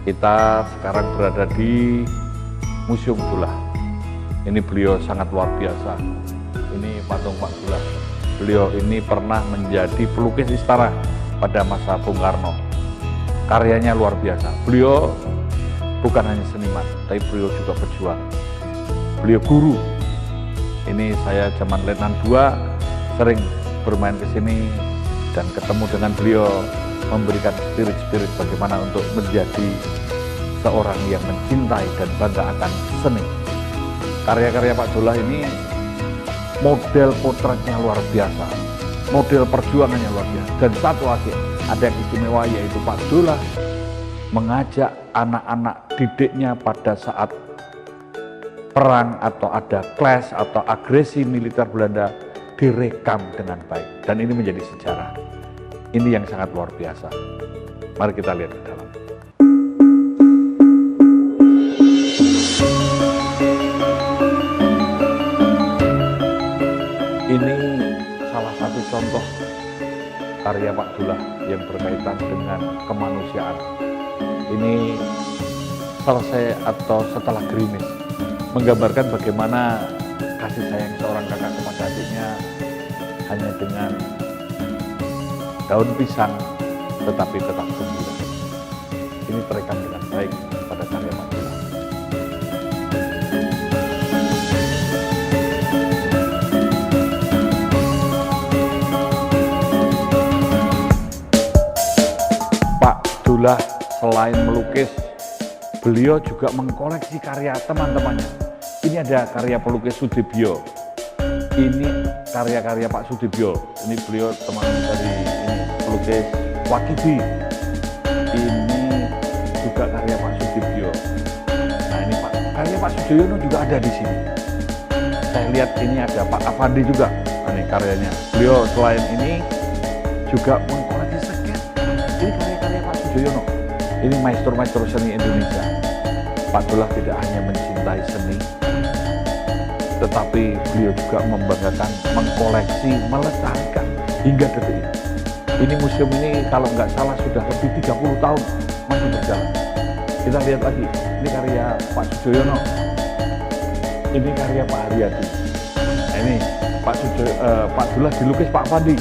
Kita sekarang berada di Museum Dullah. Ini beliau sangat luar biasa. Ini patung Pak Dullah. Beliau ini pernah menjadi pelukis istana pada masa Bung Karno. Karyanya luar biasa. Beliau bukan hanya seniman, tapi beliau juga pejuang. Beliau guru. Ini saya zaman Letnan 2 sering bermain ke sini dan ketemu dengan beliau, memberikan spirit-spirit bagaimana untuk menjadi seorang yang mencintai dan bangga akan seni. Karya-karya Pak Dullah ini model potretnya luar biasa, model perjuangannya luar biasa. Dan satu lagi ada yang istimewa, yaitu Pak Dullah mengajak anak-anak didiknya pada saat perang atau ada clash atau agresi militer Belanda direkam dengan baik. Dan ini menjadi sejarah. Ini yang sangat luar biasa. Mari kita lihat ke dalam. Ini salah satu contoh karya Pak Dullah yang berkaitan dengan kemanusiaan. Ini selesai atau setelah gerimis, menggambarkan bagaimana kasih sayang seorang kakak kepada adiknya hanya dengan daun pisang, tetapi tetap gembira. Ini terekam dengan baik pada karya Pak Dullah. Pak Dullah selain melukis, beliau juga mengkoleksi karya teman-temannya. Ini ada karya pelukis Sudibyo. Ini karya-karya Pak Sudibyo. Ini beliau teman dari ini pelukis Wakibi. Ini juga karya Pak Sudibyo. Nah ini karya Pak Sudiono juga ada di sini. Saya lihat ini ada Pak Afandi juga. Nah, ini karyanya. Beliau selain ini juga mengkoleksi seket. Ini karya-karya Pak Sudiono. Ini maestro-maestro seni Indonesia. Pak Dullah tidak hanya mencintai seni, tetapi beliau juga membanggakan, mengkoleksi, melestarikan hingga detik ini. Ini museum ini kalau nggak salah sudah lebih 30 tahun masih berjalan. Kita lihat lagi, ini karya Pak Sujoyono, ini karya Pak Haryadi. Nah, ini Pak Dullah dilukis Pak Fandi.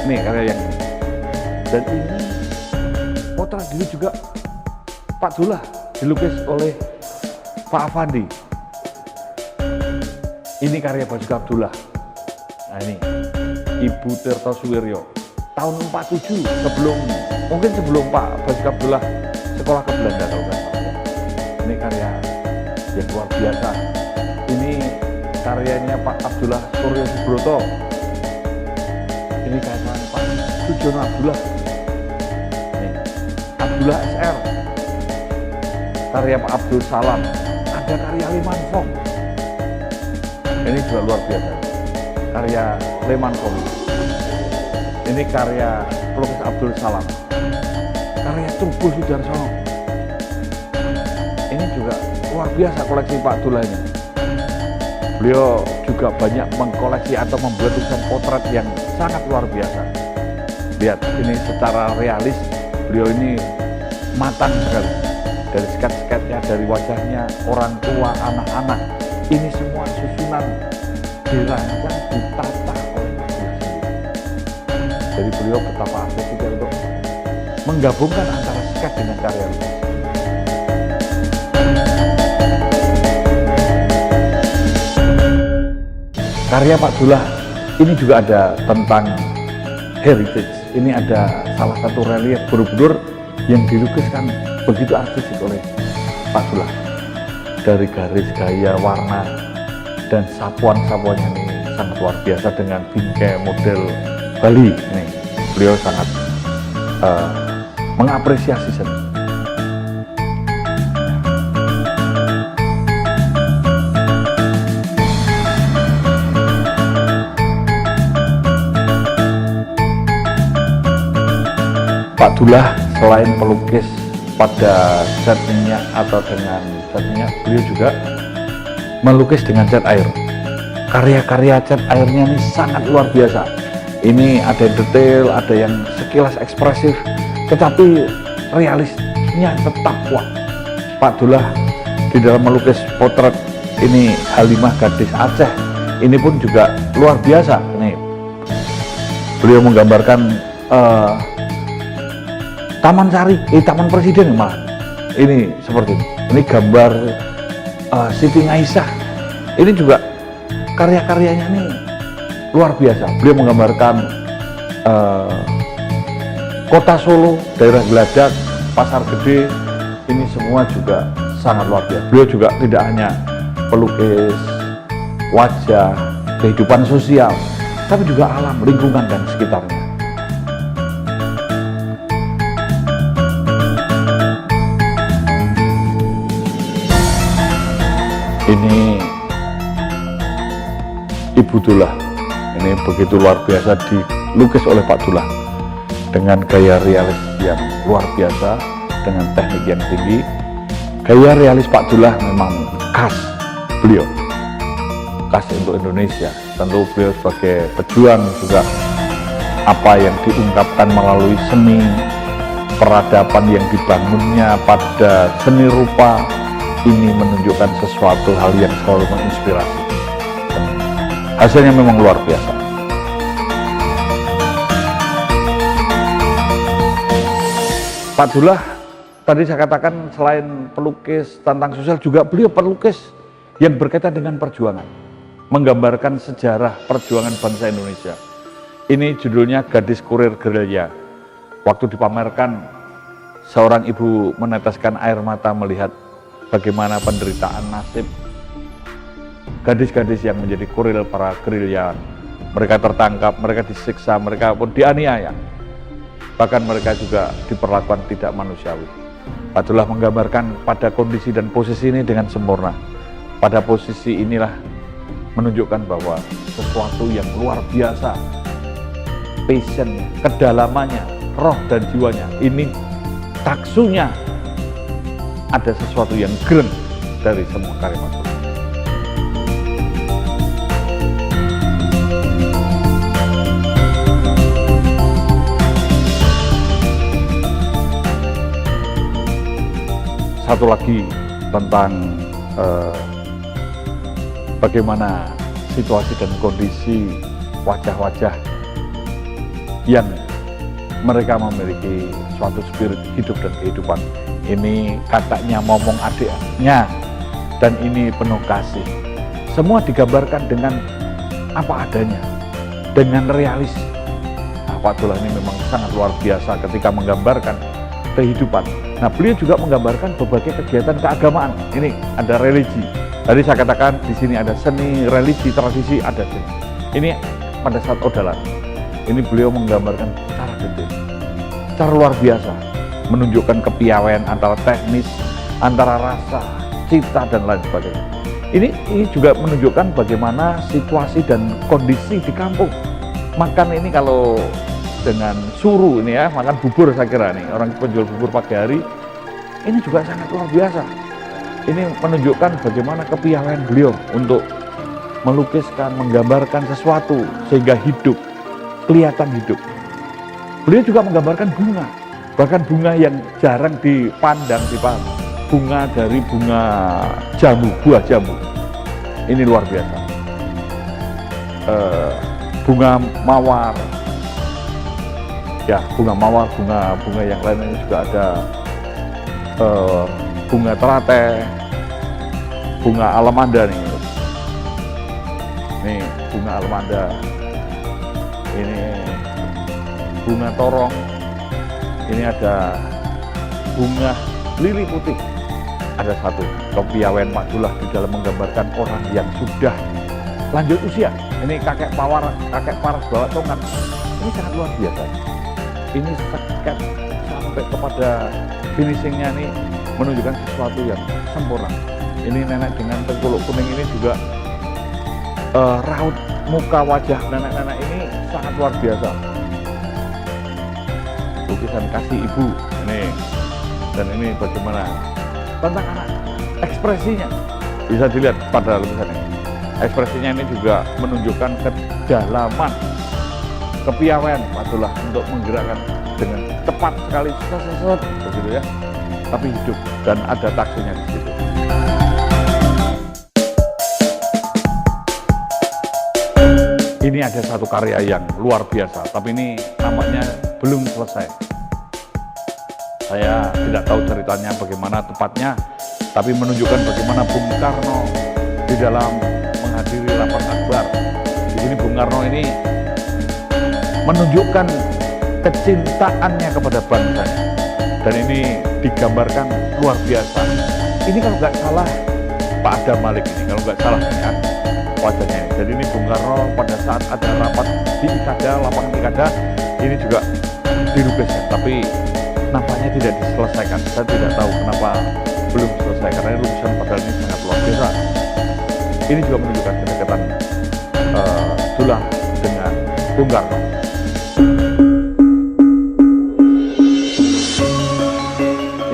Ini karya yang ini. Dan ini potret dulu juga Pak Dullah dilukis oleh Pak Afandi. Ini karya Basuki Abdullah. Nah ini Ibu Tirto Suwiryo. Tahun 47 mungkin sebelum Pak Basuki Abdullah sekolah ke Belanda kalau nggak salah ya. Ini karya yang luar biasa. Ini karyanya Pak Abdullah Suryo Subroto. Ini karyanya Pak Sujono Abdullah. Ini Abdullah SR. Karya Pak Abdul Salam. Ada karya Liman Fong. Ini juga luar biasa, karya Leman Fong. Ini karya pelukis Abdul Salam, karya Trubus Sudarsono. Ini juga luar biasa koleksi Pak Dullah ini. Beliau juga banyak mengkoleksi atau membuat lukisan potret yang sangat luar biasa. Lihat, ini secara realis beliau ini matang sekali. Dari sket-sketnya, dari wajahnya, orang tua, anak-anak. Ini semua susunan dirancang, ditata oleh Pak Dullah sendiri. Jadi beliau betapa asik untuk menggabungkan antara sket dengan karya lukis. Karya Pak Dullah ini juga ada tentang heritage. Ini ada salah satu relief Borobudur yang dilukiskan begitu artistik oleh Pak Dullah. Dari garis, gaya, warna, dan sapuan-sapuannya ini sangat luar biasa dengan bingkai model Bali. Ini beliau sangat mengapresiasi seni. Pak Dullah selain pelukis pada zat minyak atau dengan zat minyak, beliau juga melukis dengan cat air. Karya-karya cat airnya ini sangat luar biasa. Ini ada yang detail, ada yang sekilas ekspresif, tetapi realis, tekniknya tetap kuat. Pak Dullah di dalam melukis potret ini Halimah gadis Aceh ini pun juga luar biasa. Nih, beliau menggambarkan Taman Sari, Taman Presiden malah. Ini seperti ini. Ini gambar Siti Aisyah. Ini juga karya-karyanya nih luar biasa. Beliau menggambarkan kota Solo, daerah Geladak, Pasar Gede. Ini semua juga sangat luar biasa. Beliau juga tidak hanya pelukis wajah, kehidupan sosial, tapi juga alam, lingkungan, dan sekitarnya. Ini Ibu Dullah. Ini begitu luar biasa dilukis oleh Pak Dullah dengan gaya realis yang luar biasa, dengan teknik yang tinggi. Gaya realis Pak Dullah memang khas beliau, khas untuk Indonesia. Tentu beliau sebagai pejuang juga apa yang diungkapkan melalui seni, peradaban yang dibangunnya pada seni rupa ini menunjukkan sesuatu hal yang selalu menginspirasi. Dan hasilnya memang luar biasa. Pak Dullah tadi saya katakan selain pelukis tentang sosial, juga beliau pelukis yang berkaitan dengan perjuangan, menggambarkan sejarah perjuangan bangsa Indonesia. Ini judulnya Gadis Kurir Gerilya. Waktu dipamerkan, seorang ibu meneteskan air mata melihat bagaimana penderitaan nasib gadis-gadis yang menjadi kurir para gerilya. Mereka tertangkap, mereka disiksa, mereka pun dianiaya. Bahkan mereka juga diperlakukan tidak manusiawi. Pak Dullah menggambarkan pada kondisi dan posisi ini dengan sempurna. Pada posisi inilah menunjukkan bahwa sesuatu yang luar biasa, passion, kedalamannya, roh dan jiwanya, ini taksunya ada sesuatu yang keren dari semua karya Pak Dullah. Satu lagi tentang bagaimana situasi dan kondisi wajah-wajah yang mereka memiliki suatu spirit hidup dan kehidupan. Ini kakaknya ngomong adiknya, dan ini penuh kasih. Semua digambarkan dengan apa adanya, dengan realis. Nah, Pak Dullah ini memang sangat luar biasa ketika menggambarkan kehidupan. Nah, beliau juga menggambarkan berbagai kegiatan keagamaan. Ini ada religi. Tadi saya katakan di sini ada seni, religi, tradisi, ada seni. Ini pada saat odalan. Ini beliau menggambarkan secara detail, secara luar biasa, menunjukkan kepiawaian antara teknis, antara rasa, cita, dan lain sebagainya. Ini juga menunjukkan bagaimana situasi dan kondisi di kampung. Makan ini kalau dengan suruh ini ya, makan bubur saya kira nih, orang penjual bubur pagi hari, ini juga sangat luar biasa. Ini menunjukkan bagaimana kepiawaian beliau untuk melukiskan, menggambarkan sesuatu sehingga hidup, kelihatan hidup. Beliau juga menggambarkan bunga, bahkan bunga yang jarang dipandang, bunga dari bunga jamu, buah jamu. Ini luar biasa. Bunga mawar, ya bunga mawar, bunga yang lainnya juga ada, bunga teratai, bunga alamanda nih. Ini bunga alamanda, ini bunga torong, ini ada bunga lili putih. Ada satu kepiawaian Pak Dullah di dalam menggambarkan orang yang sudah lanjut usia. Ini kakek paras bawa tongkat. Ini sangat luar biasa. Ini seket sampai kepada finishingnya nih menunjukkan sesuatu yang sempurna. Ini nenek dengan tengkuluk kuning ini juga raut muka wajah nenek-nenek ini sangat luar biasa. Lukisan kasih ibu ini, dan ini bagaimana tentang anak, ekspresinya bisa dilihat pada lukisan ini. Ekspresinya ini juga menunjukkan kedalaman, kepiawaian Pak Dullah untuk menggerakkan dengan cepat sekali, begitu ya. tapi hidup dan ada taksinya di situ. Ini ada satu karya yang luar biasa, tapi ini namanya belum selesai. Saya tidak tahu ceritanya bagaimana tepatnya, tapi menunjukkan bagaimana Bung Karno di dalam menghadiri rapat akbar. Di sini Bung Karno ini menunjukkan kecintaannya kepada bangsanya, dan ini digambarkan luar biasa. Ini kalau nggak salah Pak Adam Malik ini, kalau nggak salah ya wajahnya ini. Jadi ini Bung Karno pada saat ada rapat di Ikada, lapangan Ikada, ini juga dilukiskan, tapi nampaknya tidak diselesaikan. Saya tidak tahu kenapa belum selesai, karena lukisan padahal ini sangat luar biasa. Ini juga menunjukkan kedekatan Dullah dengan Bung Karno.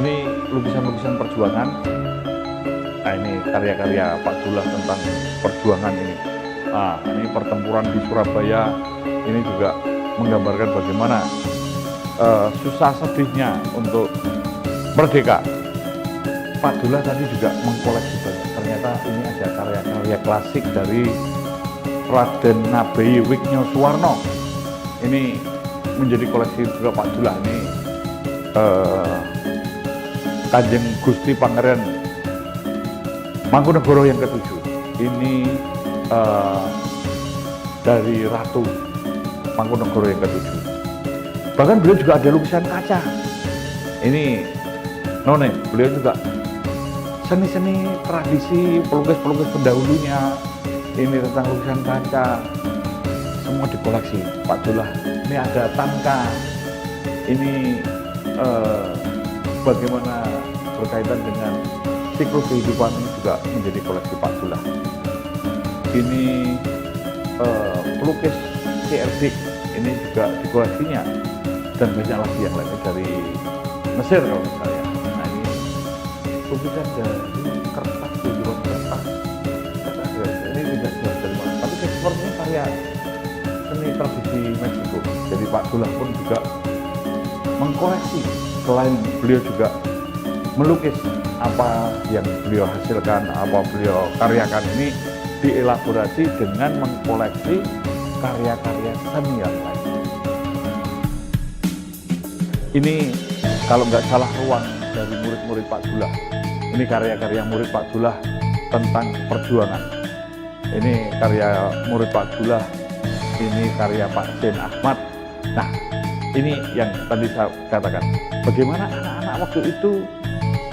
Ini lukisan-lukisan perjuangan. Nah, ini karya-karya Pak Dullah tentang perjuangan ini. Nah, ini pertempuran di Surabaya, ini juga menggambarkan bagaimana susah sedihnya untuk merdeka. Pak Dullah tadi juga mengkoleksi banyak. Ternyata ini ada karya-karya klasik dari Raden Nabeyi Wignya Suwarno. Ini menjadi koleksi juga Pak Dullah. Ini Kanjeng Gusti Pangeran Mangkunegoro yang ke-7. Ini dari Ratu Mangkunegoro yang ke-7. Bahkan beliau juga ada lukisan kaca. Ini None, beliau juga seni-seni tradisi pelukis-pelukis pendahulunya. Ini tentang lukisan kaca, semua dikoleksi Pak Dullah. Ini ada tangka. Ini bagaimana berkaitan dengan siklus kehidupan, ini juga menjadi koleksi Pak Dullah. Ini pelukis CRD, ini juga di koleksinya, dan banyak lagi yang lainnya dari Mesir kalau misalnya. Nah, ini lukisan dari kertas, tujuan kertas. Ini tidak jelas dari mana, tapi sepertinya karya seni tradisi Meksiko. Jadi Pak Dullah pun juga mengkoleksi, selain beliau juga melukis. Apa yang beliau hasilkan, apa beliau karyakan ini dielaborasi dengan mengkoleksi karya-karya seni yang lain. Ini kalau nggak salah ruang dari murid-murid Pak Dullah. Ini karya-karya murid Pak Dullah tentang perjuangan. Ini karya murid Pak Dullah, ini karya Pak Zain Ahmad. Nah, ini yang tadi saya katakan, bagaimana anak-anak waktu itu,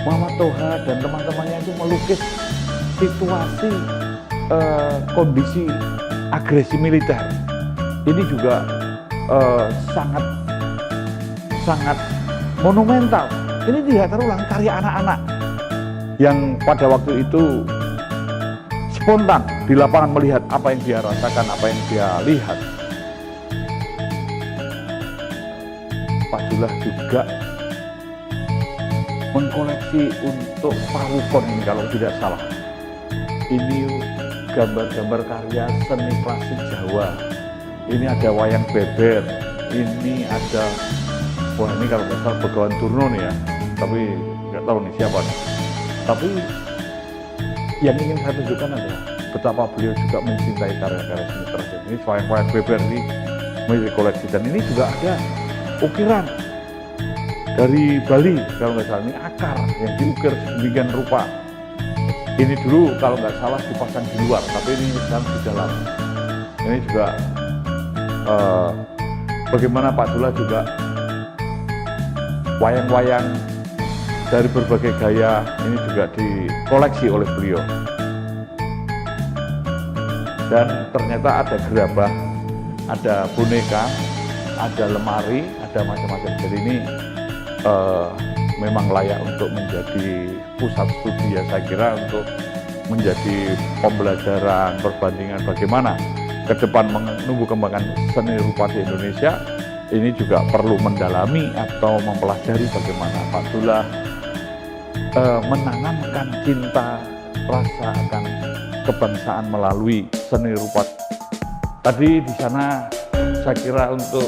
Muhammad Toha dan teman-temannya itu melukis situasi kondisi agresi militer. Ini juga sangat monumental. Ini tidak terulang, karya anak-anak yang pada waktu itu spontan di lapangan melihat apa yang dia rasakan, apa yang dia lihat. Pak Dullah juga mengkoleksi untuk pawukon ini kalau tidak salah. Ini gambar-gambar karya seni klasik Jawa. Ini ada wayang beber. Ini ada, wah ini kalau nggak salah Begawan Durno nih ya. Tapi nggak tahu nih siapa nih. Tapi yang ingin saya tunjukkan adalah betapa beliau juga mencintai karya-karya seni tradisional. Ini wayang beber ini menjadi koleksi, dan ini juga ada ukiran dari Bali kalau nggak salah. Ini akar yang diukir sedemikian rupa. Ini dulu kalau nggak salah dipasang di luar, tapi ini sekarang di dalam. Ini juga bagaimana Pak Dullah juga wayang-wayang dari berbagai gaya ini juga dikoleksi oleh beliau. Dan ternyata ada gerabah, ada boneka, ada lemari, ada macam-macam. Jadi ini memang layak untuk menjadi pusat studi ya, saya kira, untuk menjadi pembelajaran, perbandingan bagaimana ke depan menumbuh kembangkan seni rupa di Indonesia. Ini juga perlu mendalami atau mempelajari bagaimana Pak Dullah menanamkan cinta, rasa akan kebangsaan melalui seni rupa. Tadi di sana saya kira untuk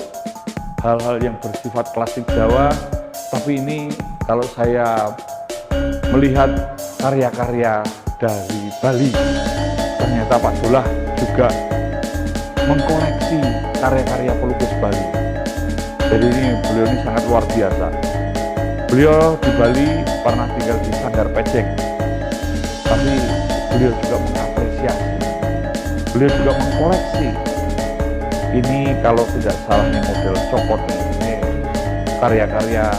hal-hal yang bersifat klasik Jawa, tapi ini kalau saya melihat karya-karya dari Bali, ternyata Pak Dullah juga mengkoleksi karya-karya pelukis Bali. Jadi beliau ini sangat luar biasa. Beliau di Bali pernah tinggal di Sanggar Peceng, tapi beliau juga mengapresiasi, beliau juga mengkoleksi. Ini kalau tidak salah nih model copot ini karya-karya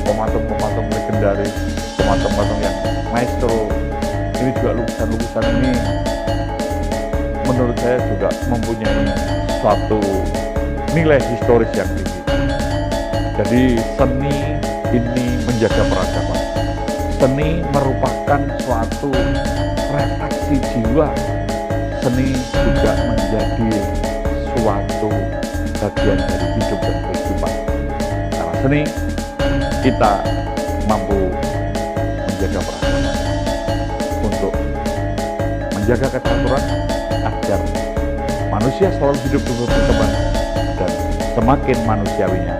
pematung-pematung legendaris, pematung-pematung yang maestro. Ini juga lukisan-lukisan ini menurut saya juga mempunyai suatu nilai historis yang tinggi. Jadi seni ini menjaga peradaban. Seni merupakan suatu refleksi jiwa. Seni juga menjadi suatu bagian dari hidup dan kehidupan. Karena seni, kita mampu menjaga peradaban untuk menjaga keteraturan agar manusia selalu hidup berkembang dan semakin manusiawinya